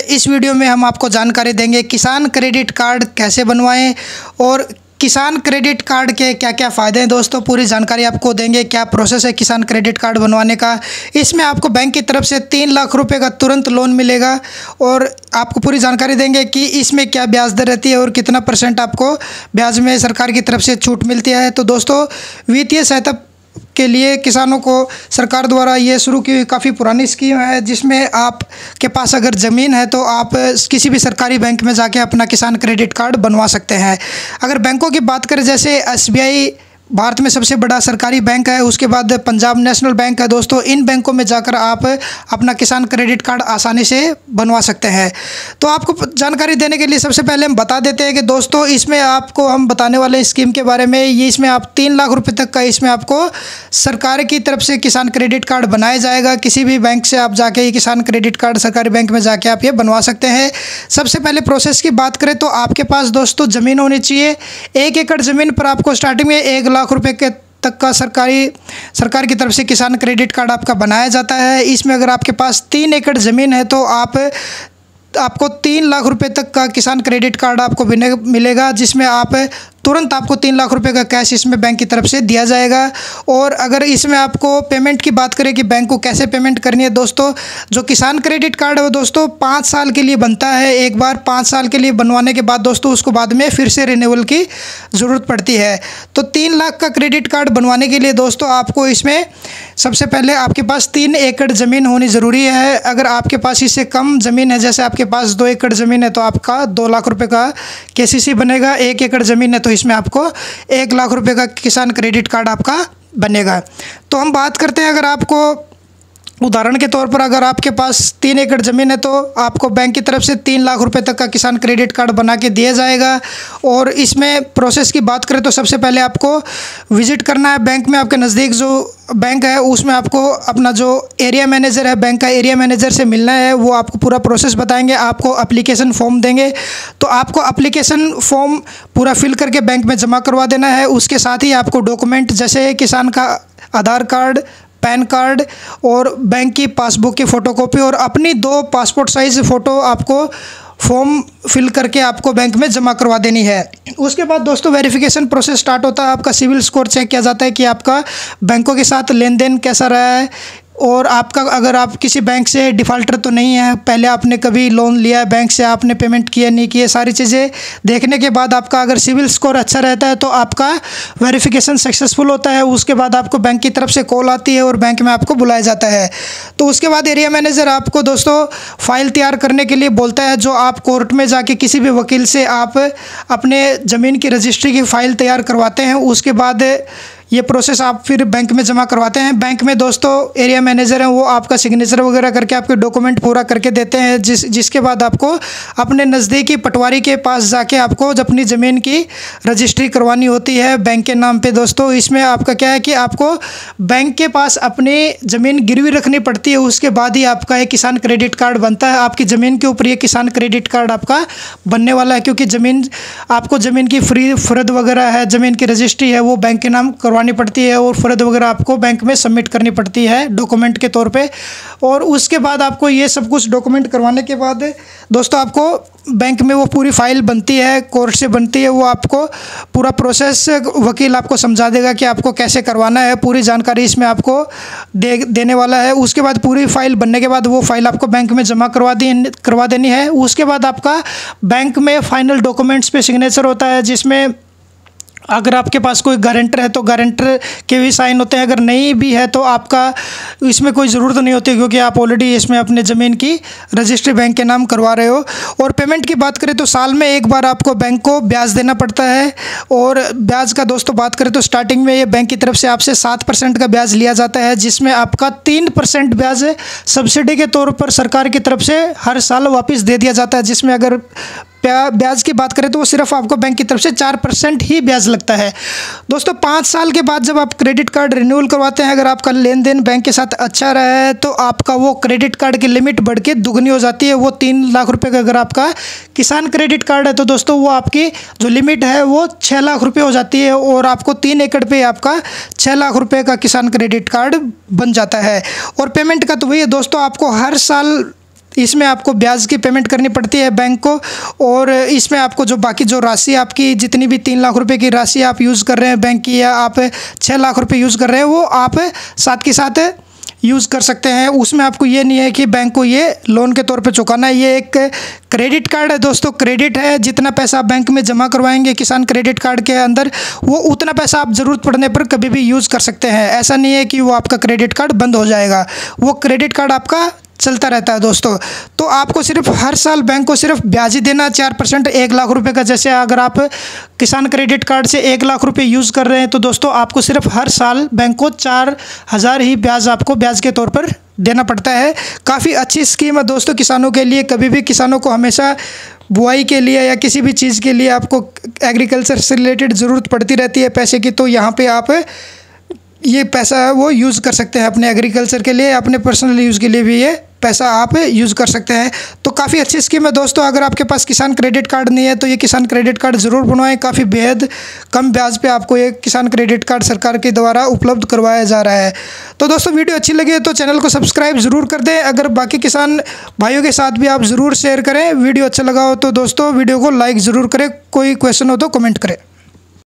इस वीडियो में हम आपको जानकारी देंगे किसान क्रेडिट कार्ड कैसे बनवाएं और किसान क्रेडिट कार्ड के क्या क्या फ़ायदे हैं। दोस्तों पूरी जानकारी आपको देंगे, क्या प्रोसेस है किसान क्रेडिट कार्ड बनवाने का। इसमें आपको बैंक की तरफ से 3 लाख रुपए का तुरंत लोन मिलेगा और आपको पूरी जानकारी देंगे कि इसमें क्या ब्याज दर रहती है और कितना % आपको ब्याज में सरकार की तरफ से छूट मिलती है। तो दोस्तों वित्तीय सहायता के लिए किसानों को सरकार द्वारा ये शुरू की हुई काफ़ी पुरानी स्कीम है, जिसमें आपके पास अगर ज़मीन है तो आप किसी भी सरकारी बैंक में जाके अपना किसान क्रेडिट कार्ड बनवा सकते हैं। अगर बैंकों की बात करें, जैसे SBI भारत में सबसे बड़ा सरकारी बैंक है, उसके बाद पंजाब नेशनल बैंक है। दोस्तों इन बैंकों में जाकर आप अपना किसान क्रेडिट कार्ड आसानी से बनवा सकते हैं। तो आपको जानकारी देने के लिए सबसे पहले हम बता देते हैं कि दोस्तों इसमें आपको हम बताने वाले स्कीम के बारे में। ये इसमें आप 3 लाख रुपए तक का इसमें आपको सरकार की तरफ से किसान क्रेडिट कार्ड बनाया जाएगा। किसी भी बैंक से आप जाके ये किसान क्रेडिट कार्ड सरकारी बैंक में जाके आप ये बनवा सकते हैं। सबसे पहले प्रोसेस की बात करें तो आपके पास दोस्तों ज़मीन होनी चाहिए। 1 एकड़ ज़मीन पर आपको स्टार्टिंग में 1 लाख रुपए के तक का सरकार की तरफ से किसान क्रेडिट कार्ड आपका बनाया जाता है। इसमें अगर आपके पास 3 एकड़ ज़मीन है तो आपको 3 लाख रुपए तक का किसान क्रेडिट कार्ड आपको मिलेगा, जिसमें आप तुरंत आपको 3 लाख रुपए का कैश इसमें बैंक की तरफ से दिया जाएगा। और अगर इसमें आपको पेमेंट की बात करें कि बैंक को कैसे पेमेंट करनी है, दोस्तों जो किसान क्रेडिट कार्ड है वो दोस्तों 5 साल के लिए बनता है। एक बार 5 साल के लिए बनवाने के बाद दोस्तों उसको बाद में फिर से रिन्यूअल की ज़रूरत पड़ती है। तो 3 लाख का क्रेडिट कार्ड बनवाने के लिए दोस्तों आपको इसमें सबसे पहले आपके पास 3 एकड़ ज़मीन होनी ज़रूरी है। अगर आपके पास इससे कम ज़मीन है, जैसे आपके पास 2 एकड़ ज़मीन है, तो आपका 2 लाख रुपए का KCC बनेगा। 1 एकड़ ज़मीन है तो इसमें आपको 1 लाख रुपए का किसान क्रेडिट कार्ड आपका बनेगा। तो हम बात करते हैं, अगर आपको उदाहरण के तौर पर अगर आपके पास 3 एकड़ ज़मीन है तो आपको बैंक की तरफ से 3 लाख रुपए तक का किसान क्रेडिट कार्ड बना के दिया जाएगा। और इसमें प्रोसेस की बात करें तो सबसे पहले आपको विज़िट करना है बैंक में। आपके नज़दीक जो बैंक है उसमें आपको अपना जो एरिया मैनेजर है, बैंक का एरिया मैनेजर से मिलना है। वो आपको पूरा प्रोसेस बताएंगे, आपको एप्लीकेशन फॉर्म देंगे। तो आपको एप्लीकेशन फॉर्म पूरा फिल करके बैंक में जमा करवा देना है। उसके साथ ही आपको डॉक्यूमेंट जैसे किसान का आधार कार्ड, पैन कार्ड और बैंक की पासबुक की फ़ोटोकॉपी और अपनी 2 पासपोर्ट साइज़ फ़ोटो आपको फॉर्म फिल करके आपको बैंक में जमा करवा देनी है। उसके बाद दोस्तों वेरिफिकेशन प्रोसेस स्टार्ट होता है। आपका सिविल स्कोर चेक किया जाता है कि आपका बैंकों के साथ लेन देन कैसा रहा है और आपका अगर आप किसी बैंक से डिफ़ॉल्टर तो नहीं है, पहले आपने कभी लोन लिया है बैंक से, आपने पेमेंट किया नहीं किए, सारी चीज़ें देखने के बाद आपका अगर सिविल स्कोर अच्छा रहता है तो आपका वेरिफिकेशन सक्सेसफुल होता है। उसके बाद आपको बैंक की तरफ से कॉल आती है और बैंक में आपको बुलाया जाता है। तो उसके बाद एरिया मैनेजर आपको दोस्तों फ़ाइल तैयार करने के लिए बोलता है, जो आप कोर्ट में जाके किसी भी वकील से आप अपने ज़मीन की रजिस्ट्री की फ़ाइल तैयार करवाते हैं। उसके बाद ये प्रोसेस आप फिर बैंक में जमा करवाते हैं। बैंक में दोस्तों एरिया मैनेजर हैं, वो आपका सिग्नेचर वगैरह करके आपके डॉक्यूमेंट पूरा करके देते हैं, जिसके बाद आपको अपने नज़दीकी पटवारी के पास जाके आपको अपनी ज़मीन की रजिस्ट्री करवानी होती है बैंक के नाम पे। दोस्तों इसमें आपका क्या है कि आपको बैंक के पास अपनी ज़मीन गिरवी रखनी पड़ती है, उसके बाद ही आपका एक किसान क्रेडिट कार्ड बनता है। आपकी ज़मीन के ऊपर ये किसान क्रेडिट कार्ड आपका बनने वाला है, क्योंकि आपको ज़मीन की फ़र्द वगैरह है, ज़मीन की रजिस्ट्री है, वो बैंक के नाम करवानी पड़ती है और फ़र्द वगैरह आपको बैंक में सबमिट करनी पड़ती है डॉक्यूमेंट के तौर पे। और उसके बाद आपको ये सब कुछ डॉक्यूमेंट करवाने के बाद दोस्तों आपको बैंक में वो पूरी फाइल बनती है, कोर्ट से बनती है। वो आपको पूरा प्रोसेस वकील आपको समझा देगा कि आपको कैसे करवाना है, पूरी जानकारी इसमें आपको देने वाला है। उसके बाद पूरी फाइल बनने के बाद वो फाइल आपको बैंक में जमा करवा देनी है। उसके बाद आपका बैंक में फाइनल डॉक्यूमेंट्स पे सिग्नेचर होता है, जिसमें अगर आपके पास कोई गारंटर है तो गारंटर के भी साइन होते हैं। अगर नहीं भी है तो आपका इसमें कोई ज़रूरत नहीं होती, क्योंकि आप ऑलरेडी इसमें अपने ज़मीन की रजिस्ट्री बैंक के नाम करवा रहे हो। और पेमेंट की बात करें तो साल में एक बार आपको बैंक को ब्याज देना पड़ता है। और ब्याज का दोस्तों बात करें तो स्टार्टिंग में ये बैंक की तरफ से आपसे 7% का ब्याज लिया जाता है, जिसमें आपका 3% ब्याज सब्सिडी के तौर पर सरकार की तरफ से हर साल वापस दे दिया जाता है। जिसमें अगर ब्याज की बात करें तो वो सिर्फ आपको बैंक की तरफ से 4% ही ब्याज लगता है। दोस्तों 5 साल के बाद जब आप क्रेडिट कार्ड रिन्यूअल करवाते हैं, अगर आपका लेन देन बैंक के साथ अच्छा रहा है तो आपका वो क्रेडिट कार्ड की लिमिट बढ़ के दुगनी हो जाती है। वो 3 लाख रुपए का अगर आपका किसान क्रेडिट कार्ड है तो दोस्तों वो आपकी जो लिमिट है वो 6 लाख रुपये हो जाती है और आपको 3 एकड़ पे आपका 6 लाख रुपये का किसान क्रेडिट कार्ड बन जाता है। और पेमेंट का तो वही है दोस्तों, आपको हर साल इसमें आपको ब्याज की पेमेंट करनी पड़ती है बैंक को। और इसमें आपको जो बाकी जो राशि आपकी जितनी भी 3 लाख रुपए की राशि आप यूज़ कर रहे हैं बैंक की, या आप 6 लाख रुपए यूज़ कर रहे हैं, वो आप साथ के साथ यूज़ कर सकते हैं। उसमें आपको ये नहीं है कि बैंक को ये लोन के तौर पे चुकाना है। ये एक क्रेडिट कार्ड है दोस्तों, क्रेडिट है। जितना पैसा आप बैंक में जमा करवाएंगे किसान क्रेडिट कार्ड के अंदर, वो उतना पैसा आप ज़रूरत पड़ने पर कभी भी यूज़ कर सकते हैं। ऐसा नहीं है कि वो आपका क्रेडिट कार्ड बंद हो जाएगा, वो क्रेडिट कार्ड आपका चलता रहता है दोस्तों। तो आपको सिर्फ हर साल बैंक को सिर्फ ब्याज ही देना 4% 1 लाख रुपए का। जैसे अगर आप किसान क्रेडिट कार्ड से 1 लाख रुपए यूज़ कर रहे हैं तो दोस्तों आपको सिर्फ हर साल बैंक को 4,000 ही ब्याज आपको ब्याज के तौर पर देना पड़ता है। काफ़ी अच्छी स्कीम है दोस्तों किसानों के लिए। कभी भी किसानों को हमेशा बुआई के लिए या किसी भी चीज़ के लिए आपको एग्रीकल्चर से रिलेटेड ज़रूरत पड़ती रहती है पैसे की, तो यहाँ पे आप ये पैसा वो यूज़ कर सकते हैं अपने एग्रीकल्चर के लिए, अपने पर्सनल यूज़ के लिए भी ये पैसा आप यूज़ कर सकते हैं। तो काफ़ी अच्छी स्कीम है दोस्तों। अगर आपके पास किसान क्रेडिट कार्ड नहीं है तो ये किसान क्रेडिट कार्ड ज़रूर बनवाएं। काफ़ी बेहद कम ब्याज पे आपको ये किसान क्रेडिट कार्ड सरकार के द्वारा उपलब्ध करवाया जा रहा है। तो दोस्तों वीडियो अच्छी लगी तो चैनल को सब्सक्राइब ज़रूर कर दें। अगर बाकी किसान भाइयों के साथ भी आप ज़रूर शेयर करें। वीडियो अच्छा लगा हो तो दोस्तों वीडियो को लाइक ज़रूर करें। कोई क्वेश्चन हो तो कमेंट करें।